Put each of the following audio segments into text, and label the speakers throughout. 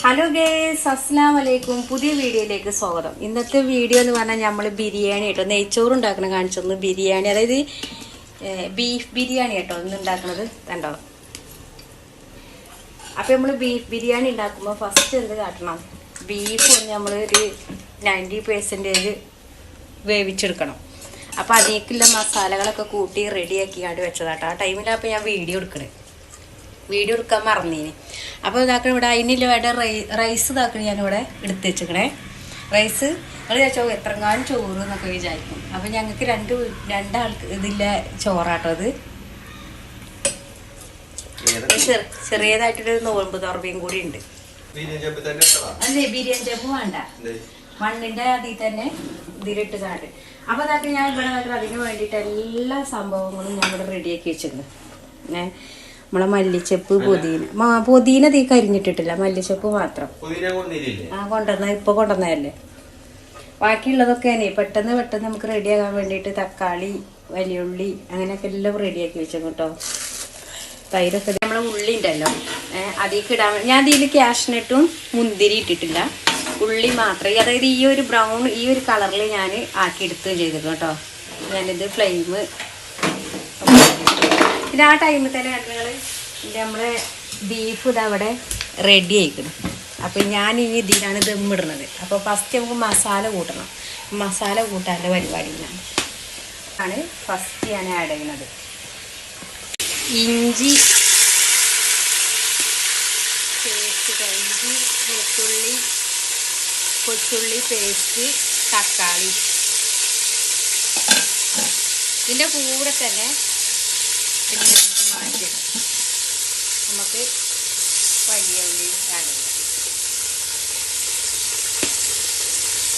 Speaker 1: Hello guys, അസ്സലാമു അലൈക്കും. പുതിയ വീഡിയോയിലേക്ക് സ്വാഗതം. ഇന്നത്തെ വീഡിയോ എന്ന് പറഞ്ഞാൽ നമ്മൾ ബിരിയാണി കേട്ടോ, നെയ്ച്ചോറ് ഉണ്ടാക്കണം കാണിച്ചൊന്ന്. ബിരിയാണി, അതായത് ബീഫ് ബിരിയാണി കേട്ടോ ഇന്ന് ഉണ്ടാക്കുന്നത് കണ്ടോ. അപ്പം നമ്മൾ ബീഫ് ബിരിയാണി ഉണ്ടാക്കുമ്പോൾ ഫസ്റ്റ് എന്ത് കാട്ടണം, ബീഫ് ഒന്ന് നമ്മൾ ഒരു 90% വേവിച്ചെടുക്കണം. അപ്പം അതിലേക്കുള്ള മസാലകളൊക്കെ കൂട്ടി റെഡിയാക്കിയാണ്ട് വെച്ചതാട്ടോ. ആ ടൈമിലപ്പോൾ ഞാൻ വീഡിയോ എടുക്കാൻ മറന്നീന്. അപ്പോൾ ഇതാക്കണം ഇവിടെ അതിനുള്ള വേണ്ട റൈസ് ഇതാക്കണം ഞാനിവിടെ എടുത്ത് വെച്ചിക്കണേ. റൈസ് നിങ്ങൾ ചോദിച്ചോ എത്രങ്ങാനും ചോറ് എന്നൊക്കെ വിചാരിക്കും. അപ്പം ഞങ്ങൾക്ക് രണ്ടാൾക്ക് ഇതില്ല ചോറാട്ടോ. അത് ചെറിയതായിട്ടൊരു നോമ്പ് തുറവയും കൂടി ഉണ്ട്. അല്ലേ ബിരിയാണി ചെപ്പ് വേണ്ട, മണ്ണിൻ്റെ അതിൽ തന്നെ ഇതിലിട്ട് കാട്ട്. അപ്പോൾ അതൊക്കെ ഞാൻ ഇവിടെ അതിന് വേണ്ടിയിട്ട് എല്ലാ സംഭവങ്ങളും ഞാൻ ഇവിടെ റെഡിയാക്കി വെച്ചിരുന്നു. നമ്മളെ മല്ലിച്ചപ്പ്, പുതിന തീ കരിഞ്ഞിട്ടിട്ടില്ല, മല്ലിച്ചപ്പ് മാത്രം. ഇപ്പൊ കൊണ്ടുവന്നതല്ലേ. ബാക്കിയുള്ളതൊക്കെ പെട്ടെന്ന് നമുക്ക് റെഡിയാക്കാൻ വേണ്ടിയിട്ട് തക്കാളി, വലിയുള്ളി അങ്ങനെയൊക്കെ എല്ലാം റെഡിയാക്കി വെച്ചു കേട്ടോ. തൈരൊക്കെ നമ്മളെ ഉള്ളി ഉണ്ടല്ലോ അതിലേക്ക് ഇടാൻ വേണ്ടി ഞാൻ ഇതിൽ ക്യാഷ്നട്ടും മുന്തിരി ഇട്ടിട്ടില്ല, ഉള്ളി മാത്രമേ. അതായത് ഈ ഒരു ബ്രൗൺ ഈ ഒരു കളറിൽ ഞാൻ ആക്കി എടുത്തുകയും ചെയ്തിരുന്നു കേട്ടോ. ഞാനിത് ഫ്ലെയിം പിന്നെ ആ ടൈമിൽ തന്നെ കണ്ടുകൾ നമ്മളെ ബീഫ് ഇതവിടെ റെഡി ആയിക്കണം. അപ്പം ഞാൻ ഇനി ഇതിലാണ് ദമ്മിടുന്നത്. അപ്പോൾ ഫസ്റ്റ് നമുക്ക് മസാല കൂട്ടണം. മസാല കൂട്ടാൻ്റെ പരിപാടിയിലാണ് ഫസ്റ്റ് ഞാൻ ആഡ് ചെയ്യുന്നത്. ഇഞ്ചി പേസ്റ്റ്, ഇഞ്ചി വെളുത്തുള്ളി കൊച്ചുള്ളി പേസ്റ്റ്, തക്കാളി. ഇതിൻ്റെ കൂടെ തന്നെ പിന്നെ നമുക്ക് മാറ്റിയിടാം. നമുക്ക് വലിയ ഉള്ളി ആഡ് ചെയ്യാം.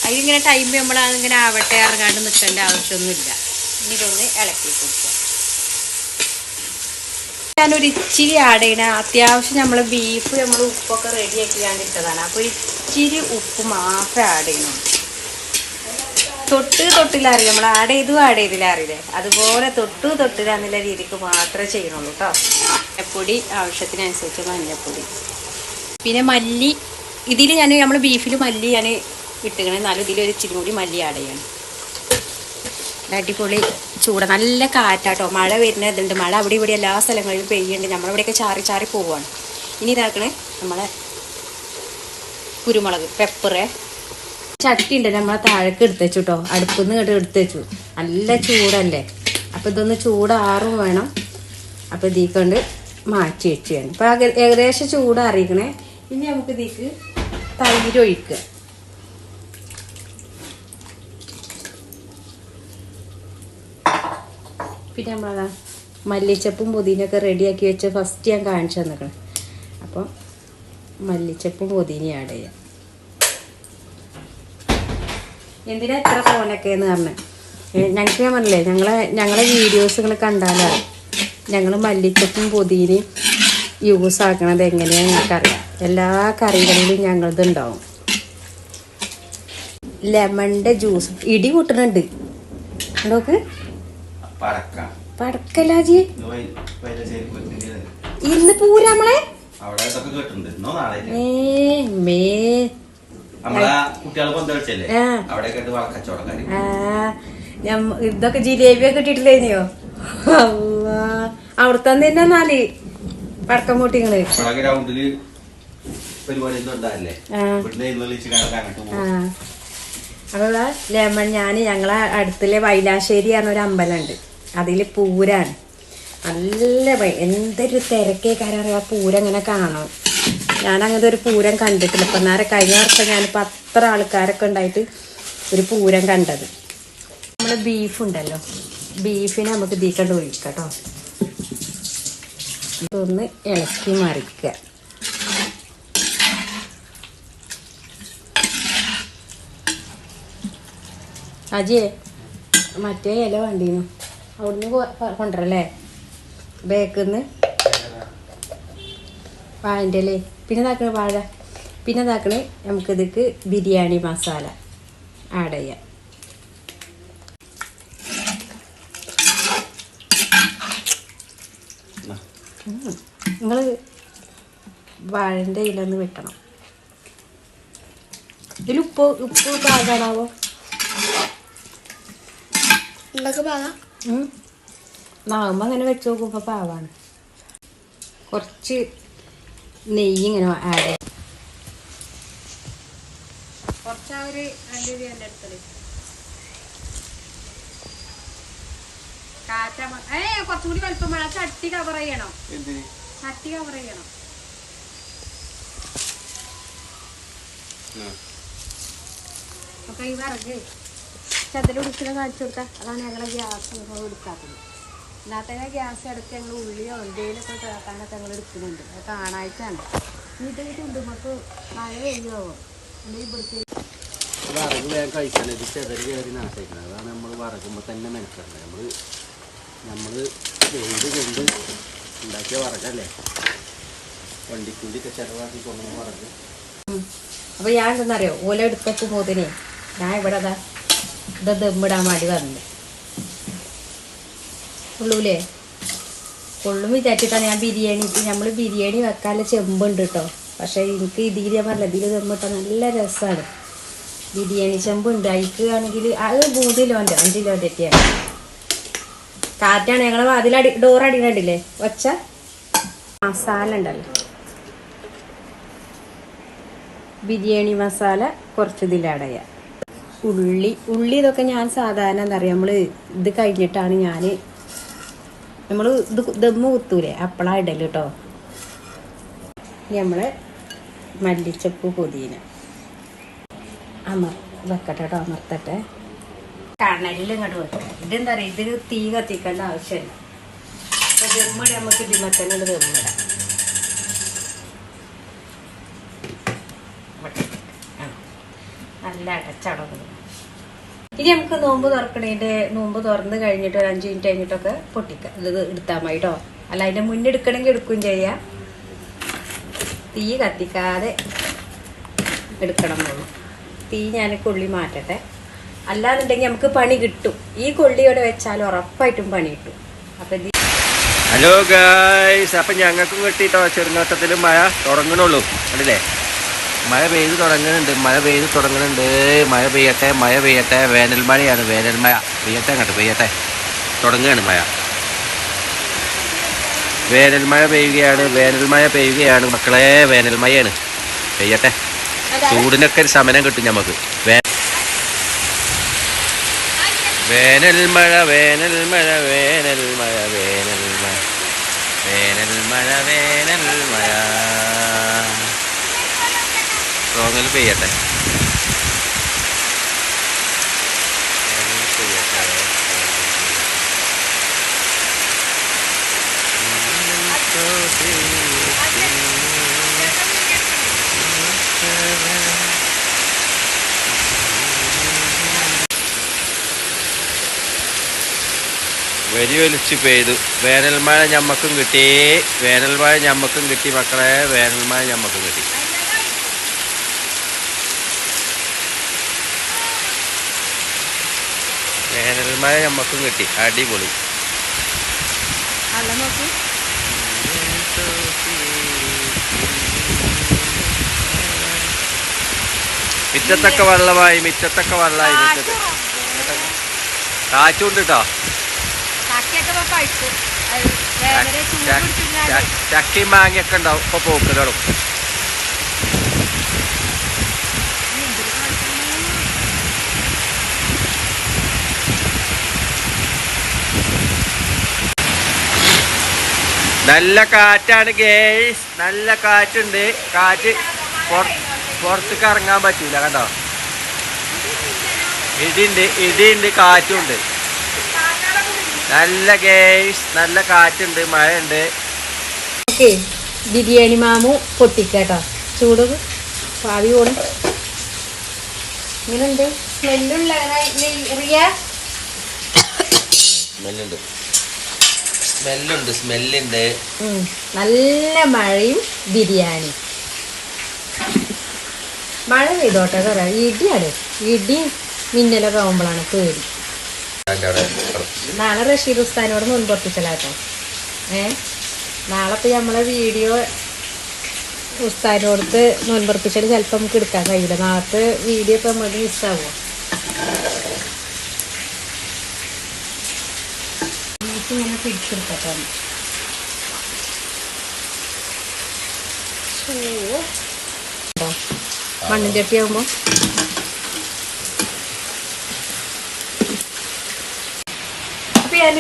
Speaker 1: അതിലിങ്ങനെ ടൈം നമ്മളതിങ്ങനെ ആവട്ടെ ഇറങ്ങാണ്ട് നിൽക്കേണ്ട ആവശ്യമൊന്നുമില്ല. ഇനി ഇതൊന്ന് ഇളക്കി കൊടുക്കുക. ഞാനൊരു ഇച്ചിരി ആഡ് ചെയ്യണ, അത്യാവശ്യം നമ്മൾ ബീഫ് നമ്മൾ ഉപ്പൊക്കെ റെഡിയാക്കി ഇട്ടതാണ്. അപ്പോൾ ഒരു ഇച്ചിരി ഉപ്പ് മാത്രമേ ആഡ് ചെയ്യണുള്ളൂ. തൊട്ടിലറിയാം, നമ്മൾ ആഡ് ചെയ്തില്ല അറിയില്ലേ, അതുപോലെ തൊട്ടില്ലാന്നുള്ള രീതിക്ക് മാത്രമേ ചെയ്യണുള്ളൂ കേട്ടോ. മഞ്ഞപ്പൊടി ആവശ്യത്തിനനുസരിച്ച് മഞ്ഞപ്പൊടി, പിന്നെ മല്ലി. ഇതിൽ നമ്മൾ ബീഫിൽ മല്ലി ഞാൻ ഇട്ടുകണേ, എന്നാലും ഇതിലൊരു ഇച്ചിരി കൂടി മല്ലി ആഡ് ചെയ്യണം. അടിപൊളി നല്ല കാറ്റാട്ടോ, മഴ വരുന്ന ഇതുണ്ട്. മഴ അവിടെ ഇവിടെ എല്ലാ സ്ഥലങ്ങളിലും പെയ്യുന്നുണ്ട്. നമ്മളിവിടെയൊക്കെ ചാറി പോവുകയാണ്. ഇനി ഇതാക്കണേ നമ്മളെ കുരുമുളക്, പെപ്പറ്. ചട്ടി ഉണ്ട് നമ്മളെ താഴേക്ക് എടുത്ത് വെച്ചു കേട്ടോ, അടുപ്പിൽ നിന്ന് എടുത്ത് വെച്ചു. നല്ല ചൂടല്ലേ, അപ്പം ഇതൊന്ന് ചൂടാറും വേണം. അപ്പം ഇതിക്കൊണ്ട് മാറ്റി വെച്ച് വേണം. ഇപ്പം ഏകദേശം ചൂടാറിയിക്കണേ. ഇനി നമുക്ക് ഇതിക്ക് തൈര് ഒഴിക്കുക. പിന്നെ നമ്മളതാ മല്ലിച്ചപ്പും പുതിനയൊക്കെ റെഡിയാക്കി വെച്ച് ഫസ്റ്റ് ഞാൻ കാണിച്ചു തന്നിക്കണം. അപ്പം മല്ലിച്ചപ്പും പുതിനയും ആഡ് ചെയ്യാം. എന്തിനാ എത്ര തോനൊക്കെ എന്ന് പറഞ്ഞത് ഞങ്ങൾക്ക് ഞാൻ പറഞ്ഞില്ലേ, ഞങ്ങളെ വീഡിയോസ് നിങ്ങൾ കണ്ടാലാണ് ഞങ്ങൾ മല്ലിച്ചപ്പും പുതിനയും യൂസ് ആക്കണത് എങ്ങനെയാണെന്ന് ഞങ്ങൾക്കറിയാം. എല്ലാ കറികളിലും ഞങ്ങളതുണ്ടാവും. ലെമണിൻ്റെ ജ്യൂസ് ഇടി കൂട്ടുന്നുണ്ട് നോക്ക്. പടക്കലാജി ഇന്ന് പൂരാ നമ്മളെ ഇതൊക്കെ ജിലേബിയൊക്കെ ഇട്ടിട്ടില്ലേനെയോ. അവിടുത്തെ തന്നെ എന്നാല് പടക്കം പൊട്ടിങ്ങള് അപ്പൊ ലെമൺ ഞങ്ങളെ അടുത്തുള്ള വൈലാശ്ശേരി പറഞ്ഞൊരു അമ്പലമുണ്ട്, അതിൽ പൂരാണ്. നല്ല എന്തൊരു തിരക്കേക്കാരറിയാം പൂരം ഇങ്ങനെ കാണണം. ഞാൻ അങ്ങനത്തെ ഒരു പൂരം കണ്ടിട്ടില്ല. ഇപ്പം കഴിഞ്ഞ വർഷം ഞാനിപ്പോൾ അത്ര ആൾക്കാരൊക്കെ ഉണ്ടായിട്ട് ഒരു പൂരം കണ്ടത്. നമ്മൾ ബീഫുണ്ടല്ലോ, ബീഫിനെ നമുക്ക് ഇതിക്കണ്ട് ഒഴിക്കാം കേട്ടോ. ഇതൊന്ന് ഇളക്കി മറിക്കുക. അജിയേ മറ്റേ ഇല വണ്ടീനു അവിടുന്ന് കൊണ്ടുവരല്ലേ, ബേക്കിന്ന് വാഴൻ്റെ അല്ലേ. പിന്നെ ഇതാക്കണേ വാഴ. പിന്നെ ഇതാക്കണേ നമുക്കിതിക്ക് ബിരിയാണി മസാല ആഡ് ചെയ്യാം. നിങ്ങൾ വാഴൻ്റെ ഇലൊന്ന് വെട്ടണം. ഇതിൽ ഉപ്പ് പാകാണാവോ? നാകുമ്പോ അങ്ങനെ വെച്ച് നോക്കുമ്പോ പാവാണ്. കുറച്ച് നെയ്യ് ഇങ്ങനെ ആഡ് ചെയ്യും. കുറച്ച് ആ ഒരു 2 രൂപ എൻ്റെ അടുത്തത് കാറ്റ കുറച്ചുകൂടി വലുപ്പം വേണം. ചട്ടി കവർ ചെയ്യണം. ചട്ടി കവർ ചെയ്യണം. അപ്പൊ ഈ വിറക് ചതിൽ ഉടുക്കിനെ കാണിച്ചു കൊടുക്കാം. അതാണ് ഞങ്ങളെ ഗ്യാസ് എടുക്കാത്തത്. ഇല്ലാത്ത ഗ്യാസ് എടുത്ത് ഞങ്ങൾ ഉള്ളിയോ എന്തെങ്കിലുമൊക്കെ ചേർക്കാനൊക്കെ ഞങ്ങൾ എടുക്കുന്നുണ്ട്. അത് കാണായിട്ടാണ്. ഇത് നമുക്ക് മഴ പെയ്യുമോ അല്ലെങ്കിൽ ഇവിടുത്തെ
Speaker 2: വിറക് വേഗം കഴിക്കണം. ഇത് ചെതറി കയറി നാശിക്കണം. അതാണ് നമ്മൾ വറക്കുമ്പോൾ തന്നെ മെനക്കെടുന്നത്. നമ്മൾ വെയിൽ കൊണ്ട് ഉണ്ടാക്കിയ വറകല്ലേ, വണ്ടിക്കൂലിയൊക്കെ ചിലവാക്കി കൊണ്ടുവന്ന വറക്.
Speaker 1: അപ്പോൾ ഞാൻ എന്തെന്നറിയോ, ഓല എടുക്കും പോതിനെ ഞാൻ ഇവിടെ അതാ ഇത് ദമ്മിടാൻ വേണ്ടി വന്നു. ഉള്ളൂലേ കൊള്ളും വിചാരിച്ചിട്ടാണ് ഞാൻ നമ്മൾ ബിരിയാണി വെക്കാനുള്ള ചെമ്പുണ്ട് കേട്ടോ. പക്ഷേ എനിക്ക് ഇതിൽ ഞാൻ പറഞ്ഞില്ല, ഇതിൽ ദമ്മിട്ടാൽ നല്ല രസമാണ്. ബിരിയാണി ചെമ്പുണ്ട്. അതിക്ക് ആണെങ്കിൽ അത് 3 കിലോൻ്റെ 5 കിലോൻ്റെ ഒക്കെയാണ്. കാറ്റാണ്. ഞങ്ങൾ ഡോർ അടിക്കണ്ടില്ലേ വച്ച മസാല ഉണ്ടല്ലോ, ബിരിയാണി മസാല കുറച്ച് ഇതിലാഡ് ചെയ്യാം. ഉള്ളി ഇതൊക്കെ ഞാൻ സാധാരണ എന്താ പറയുക, നമ്മൾ ഇത് കഴിഞ്ഞിട്ടാണ് നമ്മൾ ഇത് ദമ്മ് കുത്തൂലേ അപ്പളാണ് ഇടല് കേട്ടോ. നമ്മൾ മല്ലിച്ചപ്പ് പുതിന വെക്കട്ടെ കേട്ടോ, അമർത്തട്ടെ. കണലിൽ ഇങ്ങോട്ട് വെക്കാം. ഇതെന്താ പറയുക, ഇത് തീ കത്തിക്കേണ്ട ആവശ്യമില്ല. അപ്പോൾ ദമ്മിട നമുക്ക് ഇതിമത്തന്നെ ദമ്മിടാം. നല്ല അടച്ചടങ്ങും. ഇനി നമുക്ക് നോമ്പ് തുറന്ന് കഴിഞ്ഞിട്ട് ഒരു 5 മിനിറ്റ് കഴിഞ്ഞിട്ടൊക്കെ പൊട്ടിക്കാം. ഇത് എടുത്താൽ മതി കേട്ടോ. അല്ല അതിൻ്റെ മുന്നേ എടുക്കണമെങ്കിൽ എടുക്കുകയും ചെയ്യാം. തീ കത്തിക്കാതെ എടുക്കണം എന്നുള്ളൂ. തീ ഞാൻ കൊള്ളി മാറ്റട്ടെ. അല്ലാന്നുണ്ടെങ്കിൽ നമുക്ക് പണി കിട്ടും. ഈ കൊള്ളിയോടെ വെച്ചാൽ ഉറപ്പായിട്ടും പണി കിട്ടും. അപ്പം
Speaker 2: ഹലോ ഗായ്സ്, അപ്പം ഞങ്ങൾക്കും കിട്ടിയിട്ടോ ചെറുനോട്ടത്തിൽ മഴ തുടങ്ങണുള്ളൂ. കണ്ടില്ലേ, മഴ പെയ്ത് തുടങ്ങുന്നുണ്ട്. മഴ പെയ്യട്ടെ. വേനൽ മഴയാണ്. പെയ്യട്ടെ തുടങ്ങുകയാണ് മഴ. വേനൽ മഴ പെയ്യുകയാണ് മക്കളെ. വേനൽ മഴയാണ്. പെയ്യട്ടെ. ചൂടിനൊക്കെ ഒരു സമരം കിട്ടും നമുക്ക്. വേനൽ മഴ സ്ട്രോങ്ങിൽ പെയ്യട്ടെ. വലിയൊലിച്ച് പെയ്തു. വേനൽ മഴ ഞമ്മക്കും കിട്ടി മക്കളെ. വേനൽ മഴ ഞമ്മക്കും കിട്ടി. അടിപൊളി. മിറ്റത്തൊക്കെ വെള്ളമായി. കാറ്റുണ്ട് കേട്ടോ. ചക്കയും മാങ്ങയൊക്കെ ഉണ്ടാവും. ഇപ്പൊ പോക്കലോടും. നല്ല കാറ്റാണ് ഗേയ്സ്. നല്ല കാറ്റുണ്ട്. കാറ്റ് പുറത്തേക്ക് ഇറങ്ങാൻ പറ്റൂല. കണ്ടോ, ഇടിയുണ്ട് കാറ്റുണ്ട്. നല്ല ഗേയ്സ്, നല്ല കാറ്റുണ്ട്, മഴയുണ്ട്.
Speaker 1: ഓക്കെ, ബിരിയാണി മാമു പൊട്ടിക്കാട്ടോ. ചൂട് പാവി പോണു. ഇങ്ങനെയുണ്ട്.
Speaker 2: സ്മെല്ലുണ്ട്.
Speaker 1: നല്ല മഴയും ബിരിയാണി. മഴ പെയ്തോട്ടെ. ഇടിയാണ്. ഇടി മിന്നലൊക്കെ ആവുമ്പോഴാണ് പേടി. നാളെ റഷീദ് ഉസ്താനോട് മുൻപൊട്ടിച്ചലാട്ടോ. നാളെ ഇപ്പം നമ്മളെ വീഡിയോ ഉസ്താദിനോടത്ത് നോൻപുറപ്പിച്ചാൽ ചിലപ്പോൾ നമുക്ക് എടുക്കാൻ കഴിയില്ല. നാളത്തെ വീഡിയോ ഇപ്പം നമുക്ക് മിസ്സാവുമോ? ബീഫ് ഇങ്ങനെ പിടിച്ചെടുക്കട്ടെ. മണ്ണും ചട്ടിയാകുമ്പോൾ അപ്പം ഞാൻ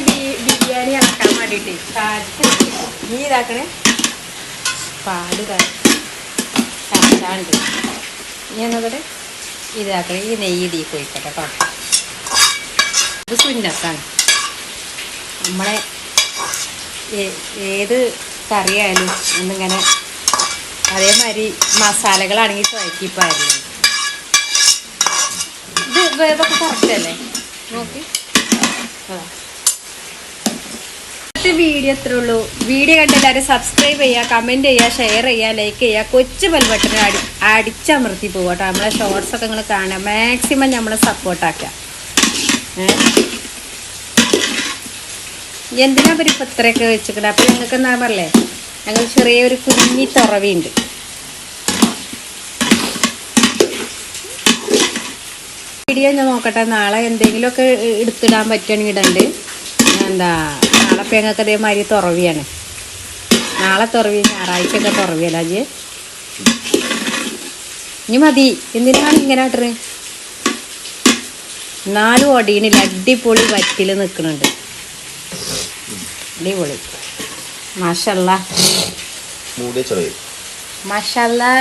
Speaker 1: ബിരിയാണി ഇറക്കാൻ വേണ്ടിയിട്ട് നീ ഇതാക്കണേ. പാല് കാച്ചാണ്ട് ഇനി എന്നവിടെ ഇതാക്കണേ. ഈ നെയ്യ് തീ പോയിക്കട്ടെ കേട്ടോ. ഇത് സുന്നത്താണ്. നമ്മളെ ഏത് കറിയായാലും ഒന്നിങ്ങനെ അതേമാതിരി മസാലകളാണെങ്കിൽ കുഴക്കിപ്പായിരുന്നു. ഇത് വേവൊക്കെ കറക്റ്റല്ലേ നോക്കി. വീഡിയോ എത്രേ ഉള്ളൂ. വീഡിയോ കണ്ട് എല്ലാവരും സബ്സ്ക്രൈബ് ചെയ്യുക, കമൻറ്റ് ചെയ്യുക, ഷെയർ ചെയ്യുക, ലൈക്ക് ചെയ്യുക. കൊച്ചു ബെൽ ബട്ടൺ അടിച്ചമർത്തി പോവുക കേട്ടോ. നമ്മളെ ഷോർട്സൊക്കെ നിങ്ങൾ കാണുക. മാക്സിമം നമ്മളെ സപ്പോർട്ടാക്കുക. എന്തിനാ ഇപ്പം ഇത്രയൊക്കെ വെച്ചിട്ടുണ്ട്? അപ്പം ഞങ്ങൾക്ക് എന്താ പറയല്ലേ, ഞങ്ങൾ ചെറിയൊരു കുഞ്ഞി തുറവിയുണ്ട്. വീഡിയോ ഞാൻ നോക്കട്ടെ. നാളെ എന്തെങ്കിലുമൊക്കെ എടുത്തിടാൻ പറ്റുകയാണെങ്കിൽ ഇടണ്ട്. എന്താ നാളെ ഇപ്പം ഞങ്ങൾക്ക് അതേമാതിരി തുറവിയാണ്. നാളെ തുറവി, ഞായറാഴ്ചയൊക്കെ തുറവിയല്ല അജ്. ഇനി മതി. എന്തിനാണ് ഇങ്ങനെ ഇട്ടത്? 4 ഒടിയണില്ല. അടിപൊളി വറ്റിൽ നിൽക്കുന്നുണ്ട്. അടിപൊളി. മാഷല്ലാ മാഷല്ലാ.